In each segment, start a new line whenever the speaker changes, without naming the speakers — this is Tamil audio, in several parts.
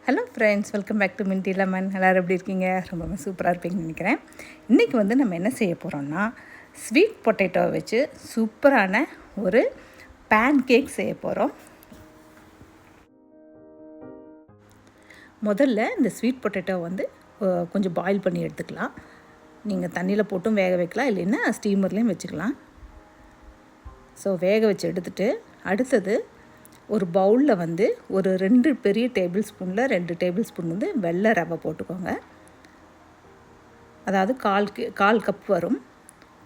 Hello friends, welcome back to Minty Lemon. எல்லோரும் எப்படி இருக்கீங்க? ரொம்ப சூப்பராக இருப்பீங்கன்னு நினைக்கிறேன். இன்றைக்கி வந்து நம்ம என்ன செய்ய போகிறோம்னா, ஸ்வீட் பொட்டேட்டோவை வச்சு சூப்பரான ஒரு பேன் கேக் செய்ய போகிறோம். முதல்ல இந்த ஸ்வீட் பொட்டேட்டோவை வந்து கொஞ்சம் பாயில் பண்ணி எடுத்துக்கலாம். நீங்கள் தண்ணியில் போட்டும் வேக வைக்கலாம், இல்லைன்னா ஸ்டீமர்லேயும் வச்சுக்கலாம். ஸோ வேக வச்சு எடுத்துகிட்டு அடுத்தது ஒரு பவுலில் வந்து ஒரு 2 பெரிய டேபிள் ஸ்பூனில் 2 டேபிள் ஸ்பூன் வந்து வெள்ளை ரவை போட்டுக்கோங்க. அதாவது கால் கப் வரும்.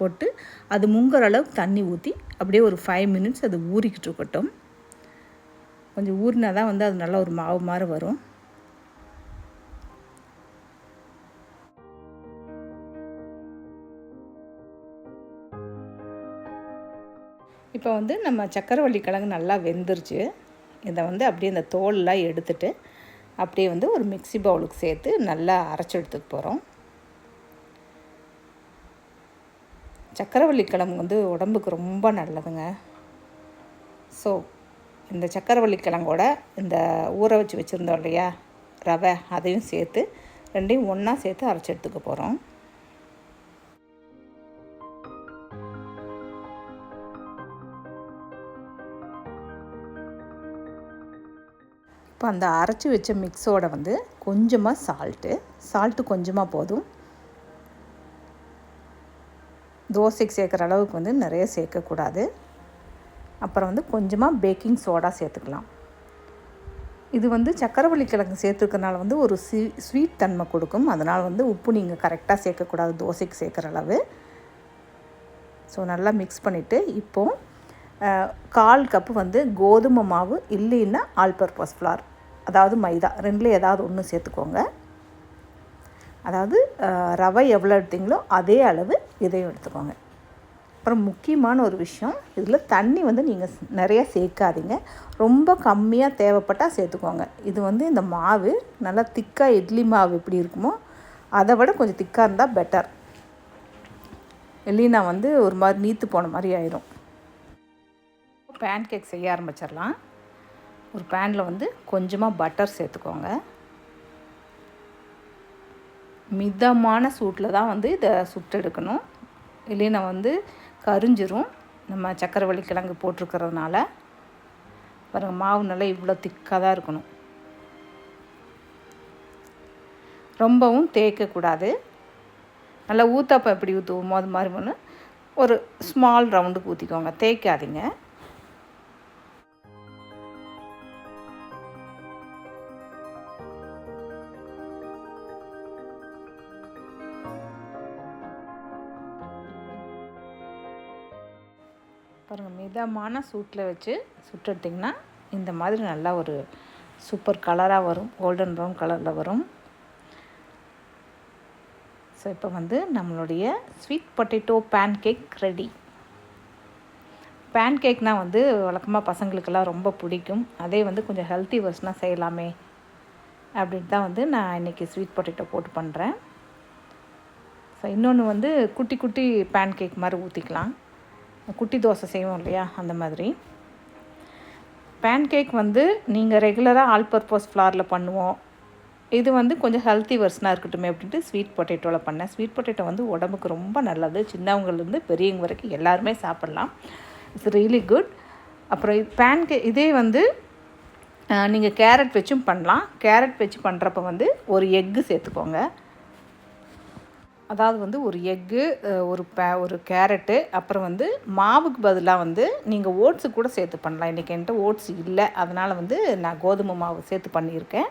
போட்டு அது முங்குற அளவுக்கு தண்ணி ஊற்றி அப்படியே ஒரு 5 மினிட்ஸ் அது ஊறிக்கிட்டு இருக்கட்டும். கொஞ்சம் ஊறினா தான் வந்து அது நல்லா ஒரு மாவு மாதிரி வரும். இப்போ வந்து நம்ம சக்கரவள்ளி கிழங்கு நல்லா வெந்துருச்சு. இதை வந்து அப்படியே இந்த தோலெலாம் எடுத்துட்டு அப்படியே வந்து ஒரு மிக்ஸி பவுலுக்கு சேர்த்து நல்லா அரைச்சி எடுத்துக்க போகிறோம். சக்கரவள்ளி கிழங்கு வந்து உடம்புக்கு ரொம்ப நல்லதுங்க. ஸோ இந்த சக்கரவள்ளி கிழங்கோட இந்த ஊற வச்சு வச்சுருந்தோம் இல்லையா ரவை, அதையும் சேர்த்து ரெண்டையும் ஒன்றா சேர்த்து அரைச்சி எடுத்துக்க போகிறோம். இப்போ அந்த அரைச்சி வச்ச மிக்ஸோட வந்து கொஞ்சமாக சால்ட்டு கொஞ்சமாக போதும். தோசைக்கு சேர்க்குற அளவுக்கு வந்து நிறைய சேர்க்கக்கூடாது. அப்புறம் வந்து கொஞ்சமாக பேக்கிங் சோடா சேர்த்துக்கலாம். இது வந்து சக்கரவள்ளி கிழங்கு சேர்த்துக்கிறனால வந்து ஒரு ஸ்வீட் தன்மை கொடுக்கும். அதனால் வந்து உப்பு நீங்கள் கரெக்டாக சேர்க்கக்கூடாது தோசைக்கு சேர்க்குற அளவு. ஸோ நல்லா மிக்ஸ் பண்ணிவிட்டு இப்போது 1/4 கப்பு வந்து கோதுமை மாவு, இல்லைன்னா ஆல் பர்பஸ் ஃப்ளார், அதாவது மைதா, ரெண்டில் ஏதாவது ஒன்று சேர்த்துக்கோங்க. அதாவது ரவை எவ்வளோ எடுத்தீங்களோ அதே அளவு இதையும் எடுத்துக்கோங்க. அப்புறம் முக்கியமான ஒரு விஷயம், இதில் தண்ணி வந்து நீங்கள் நிறைய சேர்க்காதீங்க. ரொம்ப கம்மியாக தேவைப்பட்டால் சேர்த்துக்கோங்க. இது வந்து இந்த மாவு நல்லா திக்காக இட்லி மாவு எப்படி இருக்குமோ அதை விட கொஞ்சம் திக்காக இருந்தால் பெட்டர். இல்லைன்னா வந்து ஒரு மாதிரி நீத்து போன மாதிரி ஆயிரும். பேன் கேக் செய்ய ஆரம்பிச்சிடலாம். ஒரு பேனில் வந்து கொஞ்சமாக பட்டர் சேர்த்துக்கோங்க. மிதமான சூட்டில் தான் வந்து இதை சுட்டு எடுக்கணும், இல்லைன்னா வந்து கரிஞ்சிரும். நம்ம சக்கரவள்ளி கிழங்கு போட்டிருக்கிறதுனால பாருங்கள், மாவு நல்லா இவ்வளோ திக்காக தான் இருக்கணும். ரொம்பவும் தேய்க்கக்கூடாது. நல்லா ஊத்தாப்பம் எப்படி ஊற்றுவோமோ அது மாதிரி ஒன்று ஒரு ஸ்மால் ரவுண்டுக்கு ஊற்றிக்கோங்க, தேய்க்காதீங்க. பாருங்கள், மிதமான சூட்டில் வச்சு சுட்டுட்டிங்கன்னா இந்த மாதிரி நல்லா ஒரு சூப்பர் கலராக வரும், கோல்டன் ப்ரௌன் கலரில் வரும். ஸோ இப்போ வந்து நம்மளுடைய sweet potato pancake ready. பேன் கேக்னால் வந்து வழக்கமாக பசங்களுக்கெல்லாம் ரொம்ப பிடிக்கும். அதே வந்து கொஞ்சம் ஹெல்த்தி வெர்ஷனாக செய்யலாமே அப்படின்னு தான் வந்து நான் இன்றைக்கி ஸ்வீட் பொட்டேட்டோ போட்டு பண்ணுறேன். ஸோ இன்னொன்று வந்து குட்டி குட்டி பேன் கேக் மாதிரி ஊற்றிக்கலாம். குட்டி தோசை செய்வோம் இல்லையா, அந்த மாதிரி. பேன் கேக் வந்து நீங்கள் ரெகுலராக ஆல் பர்பஸ் ஃப்ளாரில் பண்ணுவோம். இது வந்து கொஞ்சம் ஹெல்த்தி வெர்ஷனாக இருக்கட்டும் அப்படின்ட்டு ஸ்வீட் பொட்டேட்டோவில் பண்ணேன். ஸ்வீட் பொட்டேட்டோ வந்து உடம்புக்கு ரொம்ப நல்லது. சின்னவங்கலேருந்து பெரியவங்க வரைக்கும் எல்லாருமே சாப்பிட்லாம். It's really good. அப்புறம் பேன் கேக் இதே வந்து நீங்கள் கேரட் வச்சும் பண்ணலாம். கேரட் வச்சு பண்ணுறப்ப வந்து ஒரு எக்கு சேர்த்துக்கோங்க. அதாவது வந்து ஒரு எக்கு, ஒரு கேரட்டு, அப்புறம் வந்து மாவுக்கு பதிலாக வந்து நீங்கள் ஓட்ஸு கூட சேர்த்து பண்ணலாம். இன்றைக்கி என்கிட்ட ஓட்ஸ் இல்லை, அதனால் வந்து நான் கோதுமை மாவு சேர்த்து பண்ணியிருக்கேன்.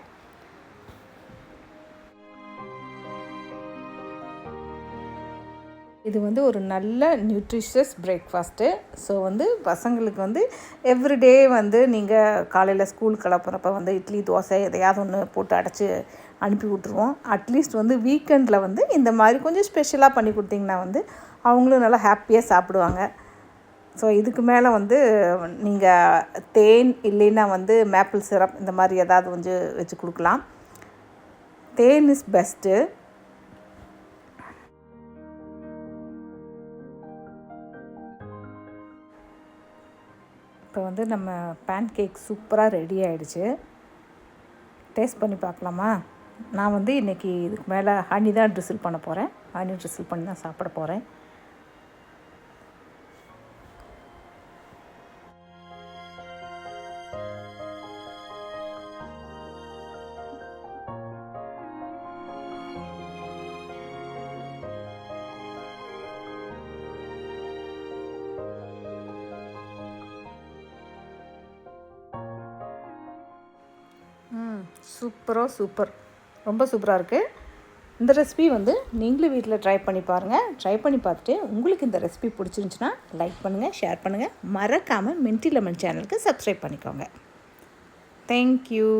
இது வந்து ஒரு நல்ல நியூட்ரிஷியஸ் பிரேக்ஃபாஸ்ட்டு. ஸோ வந்து பசங்களுக்கு வந்து எவ்ரிடே வந்து நீங்கள் காலையில் ஸ்கூல் கிளப்புறப்ப வந்து இட்லி, தோசை எதையாவது ஒன்று போட்டு அடைச்சி அனுப்பி விட்ருவோம். அட்லீஸ்ட் வந்து வீக்கெண்டில் வந்து இந்த மாதிரி கொஞ்சம் ஸ்பெஷலாக பண்ணி கொடுத்திங்கன்னா வந்து அவங்களும் நல்லா ஹாப்பியாக சாப்பிடுவாங்க. ஸோ இதுக்கு மேலே வந்து நீங்கள் தேன், இல்லைன்னா வந்து மேப்பிள் சிரப், இந்த மாதிரி ஏதாவது கொஞ்சம் வச்சு கொடுக்கலாம். தேன் இஸ் பெஸ்ட்டு. இப்போ வந்து நம்ம பேன் கேக் சூப்பராக ரெடி ஆகிடுச்சு. டேஸ்ட் பண்ணி பார்க்கலாமா? நான் வந்து இன்றைக்கி இதுக்கு மேலே ஹனி தான் ட்ரிசில் பண்ண போகிறேன். ஹனி ட்ரிசில் பண்ணி தான் சாப்பிட போகிறேன். சூப்பர், ரொம்ப சூப்பராக இருக்குது. இந்த ரெசிபி வந்து நீங்களும் வீட்டில் ட்ரை பண்ணி பாருங்கள். ட்ரை பண்ணி பார்த்துட்டு உங்களுக்கு இந்த ரெசிபி பிடிச்சிருந்துச்சுன்னா லைக் பண்ணுங்கள், ஷேர் பண்ணுங்கள். மறக்காமல் மின்ட்டி லெமன் சேனலுக்கு சப்ஸ்கிரைப் பண்ணிக்கோங்க. தேங்க்யூ.